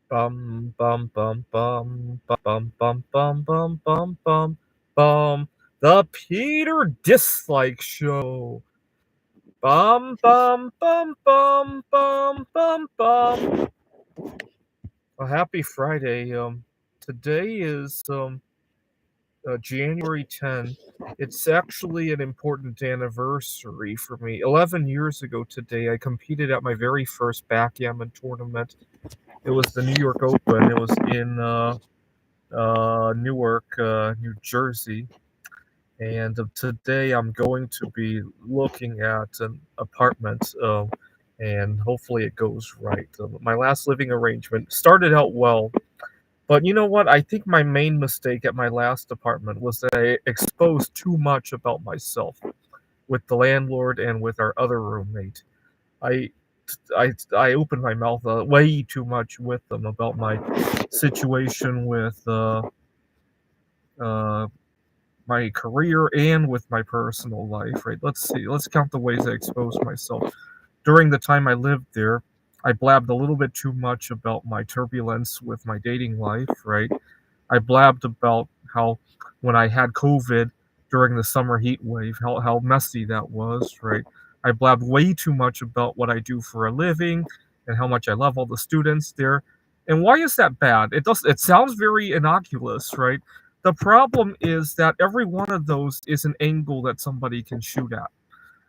Bum bum bum bum bum bum bum bum bum bum bum. The Peter Dislike Show. Bum bum bum bum bum bum bum. A happy Friday. Today is January 10. It's actually an important anniversary for me. 11 years ago today, I competed at my very first backgammon tournament. It was the New York Open. It was in Newark, New Jersey. And today I'm going to be looking at an apartment, and hopefully it goes right. My last living arrangement started out well, but you know what? I think my main mistake at my last apartment was that I exposed too much about myself with the landlord and with our other roommate. I I opened my mouth way too much with them about my situation with uh, my career and with my personal life, right? Let's see. Let's count the ways I exposed myself. During the time I lived there, I blabbed a little bit too much about my turbulence with my dating life, right? I blabbed about how when I had COVID during the summer heat wave, how messy that was, right? I blabbed way too much about what I do for a living and how much I love all the students there. And why is that bad? It sounds very innocuous, right? The problem is that every one of those is an angle that somebody can shoot at.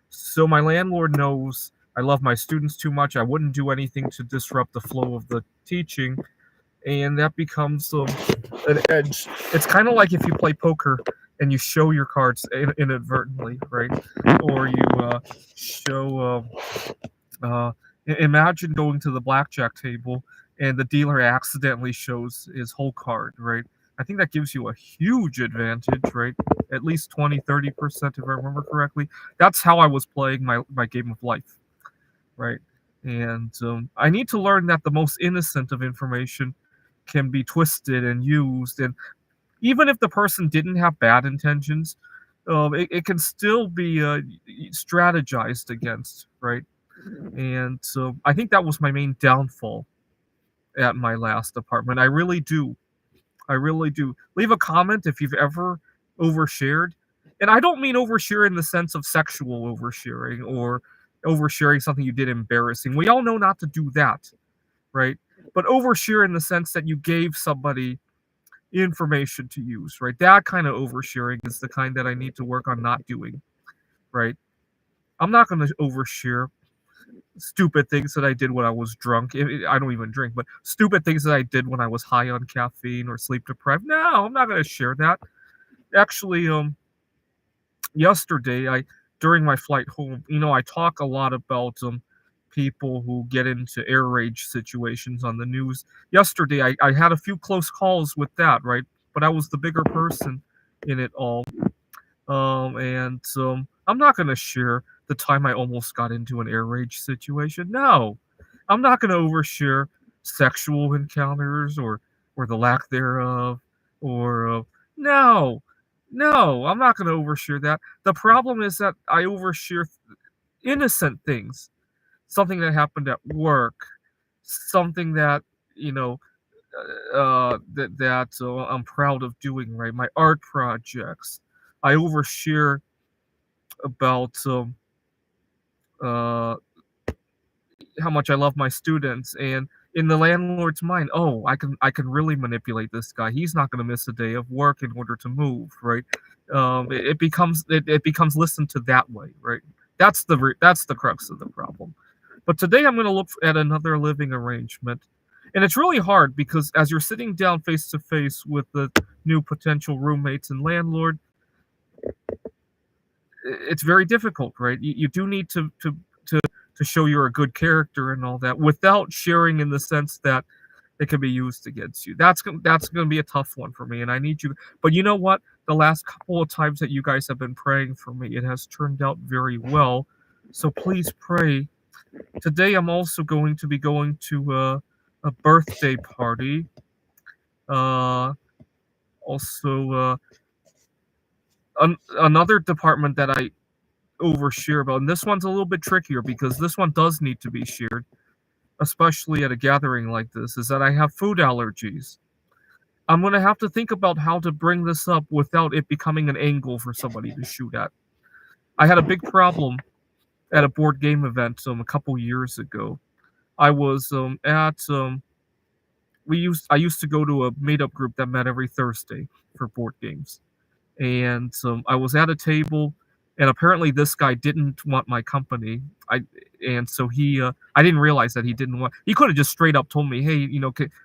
So my landlord knows I love my students too much. I wouldn't do anything to disrupt the flow of the teaching, and that becomes an edge. It's kind of like if you play poker and you show your cards inadvertently, right? Or you show. Imagine going to the blackjack table and the dealer accidentally shows his whole card, right? I think that gives you a huge advantage, right? At least 20-30%, if I remember correctly. That's how I was playing my game of life, right? And I need to learn that the most innocent of information can be twisted and used. And even if the person didn't have bad intentions, it can still be strategized against, right? And so I think that was my main downfall at my last apartment. I really do. I really do. Leave a comment if you've ever overshared. And I don't mean overshare in the sense of sexual oversharing or oversharing something you did embarrassing. We all know not to do that, right? But overshare in the sense that you gave somebody information to use, right? That kind of oversharing is the kind that I need to work on not doing, right? I'm not going to overshare stupid things that I did when I was drunk. I don't even drink, but stupid things that I did when I was high on caffeine or sleep deprived. No, I'm not going to share that. Actually, yesterday, I during my flight home, I talk a lot about people who get into air rage situations on the news. Yesterday, I had a few close calls with that, right? But I was the bigger person in it all. And I'm not going to share the time I almost got into an air rage situation. No, I'm not going to overshare sexual encounters or the lack thereof. Or no, no, I'm not going to overshare that. The problem is that I overshare innocent things, something that happened at work, something that you know that I'm proud of doing. Right, my art projects. I overshare about uh, how much I love my students, and in the landlord's mind, oh, I can really manipulate this guy. He's not going to miss a day of work in order to move, right? It becomes listened to that way, right? That's the crux of the problem. But today I'm going to look at another living arrangement, and it's really hard because as you're sitting down face to face with the new potential roommates and landlord, it's very difficult, right? You do need to show you're a good character and all that without sharing in the sense that it can be used against you. That's going to be a tough one for me, and I need you. But you know what? The last couple of times that you guys have been praying for me, it has turned out very well. So please pray. Today, I'm also going to be going to a birthday party. Uh, also, another department that I overshare about, and this one's a little bit trickier because this one does need to be shared. especially at a gathering like this, is that I have food allergies. I'm gonna have to think about how to bring this up without it becoming an angle for somebody to shoot at. I had a big problem at a board game event a couple years ago. I was at I used to go to a meetup group that met every Thursday for board games. And I was at a table, and apparently this guy didn't want my company. I and so I didn't realize that he didn't want. He could have just straight up told me, "Hey,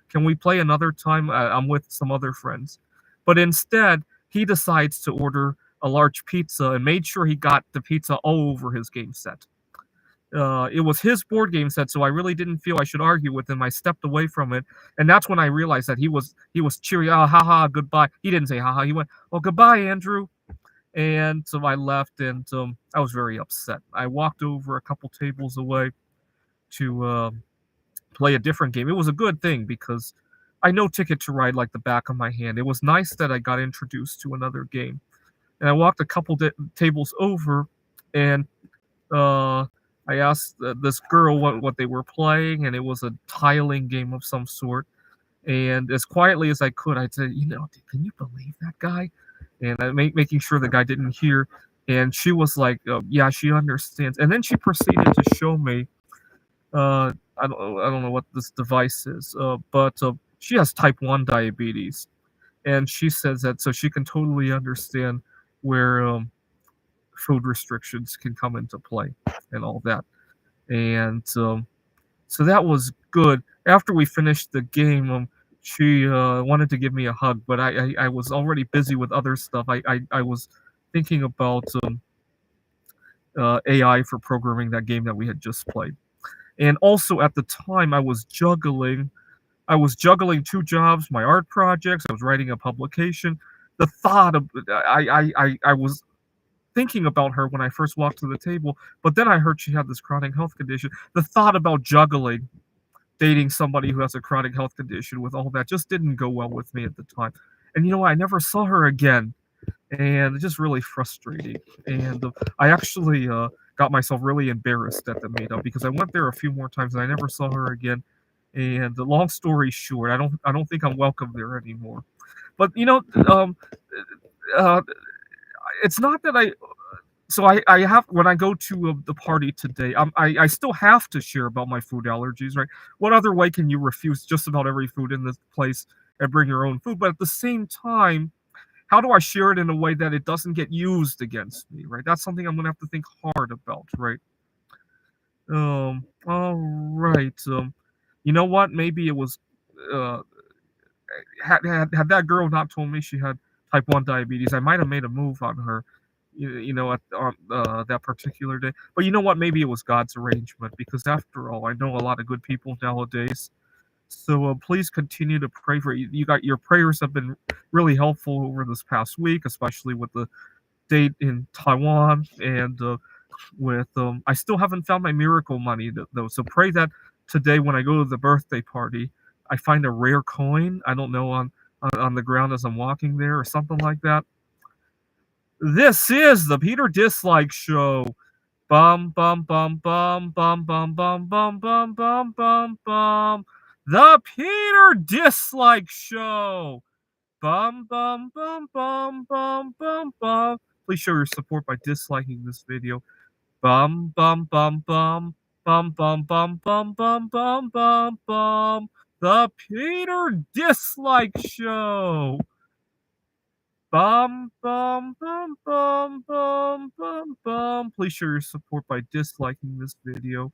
can we play another time? I'm with some other friends," but instead he decides to order a large pizza and made sure he got the pizza all over his game set. It was his board game set, so I really didn't feel I should argue with him. I stepped away from it, and that's when I realized that he was cheery. Oh, haha, goodbye. He didn't say haha. He went, "Well, goodbye, Andrew." And so I left, and I was very upset. I walked over a couple tables away to play a different game. It was a good thing because I know Ticket to Ride like the back of my hand. It was nice that I got introduced to another game, and I walked a couple tables over, and uh, I asked this girl what they were playing, and it was a tiling game of some sort. And as quietly as I could, I said, can you believe that guy? And making sure the guy didn't hear. And she was like, yeah, she understands. And then she proceeded to show me, I don't know what this device is, but she has type 1 diabetes. And she says that so she can totally understand where food restrictions can come into play and all that. And so that was good. After we finished the game, she wanted to give me a hug, but I was already busy with other stuff. I was thinking about AI for programming that game that we had just played. And also at the time, I was juggling two jobs, my art projects. I was writing a publication. The thought of I was thinking about her when I first walked to the table, but then I heard she had this chronic health condition. The thought about juggling dating somebody who has a chronic health condition with all that just didn't go well with me at the time. And I never saw her again, and it's just really frustrating. And I actually got myself really embarrassed at the meetup because I went there a few more times and I never saw her again. And the long story short, I don't think I'm welcome there anymore. But uh, it's not that I have when I go to the party today, I still have to share about my food allergies, right? What other way can you refuse just about every food in this place and bring your own food? But at the same time, how do I share it in a way that it doesn't get used against me, right? That's something I'm gonna have to think hard about, right? All right. You know what? Maybe it was uh had that girl not told me she had type 1 diabetes, I might have made a move on her, at on that particular day. But you know what? Maybe it was God's arrangement because after all, I know a lot of good people nowadays. So please continue to pray for you. You got your prayers have been really helpful over this past week, especially with the date in Taiwan and with I still haven't found my miracle money though. So pray that today when I go to the birthday party, I find a rare coin. I don't know on the ground as I'm walking there or something like that. This is the Peter Dislike Show. Bum bum bum bum bum bum bum bum bum bum bum bum. The Peter Dislike Show. Bum bum bum bum bum bum bum. Please show your support by disliking this video. Bum bum bum bum bum bum bum bum bum bum bum bum. The Peter Dislike Show. Bum bum bum bum bum bum bum. Please show your support by disliking this video.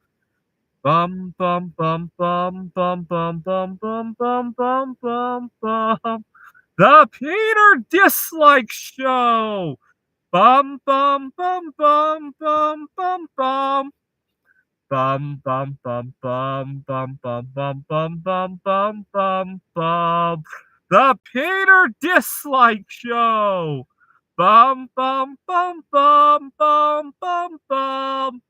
Bum bum bum bum bum bum bum bum bum bum bum bum. The Peter Dislike Show. Bum bum bum bum bum bum bum. Bum bum bum bum bum bum bum bum bum bum bum bum. The Peter Dislike Show. Bum bum bum bum bum bum bum.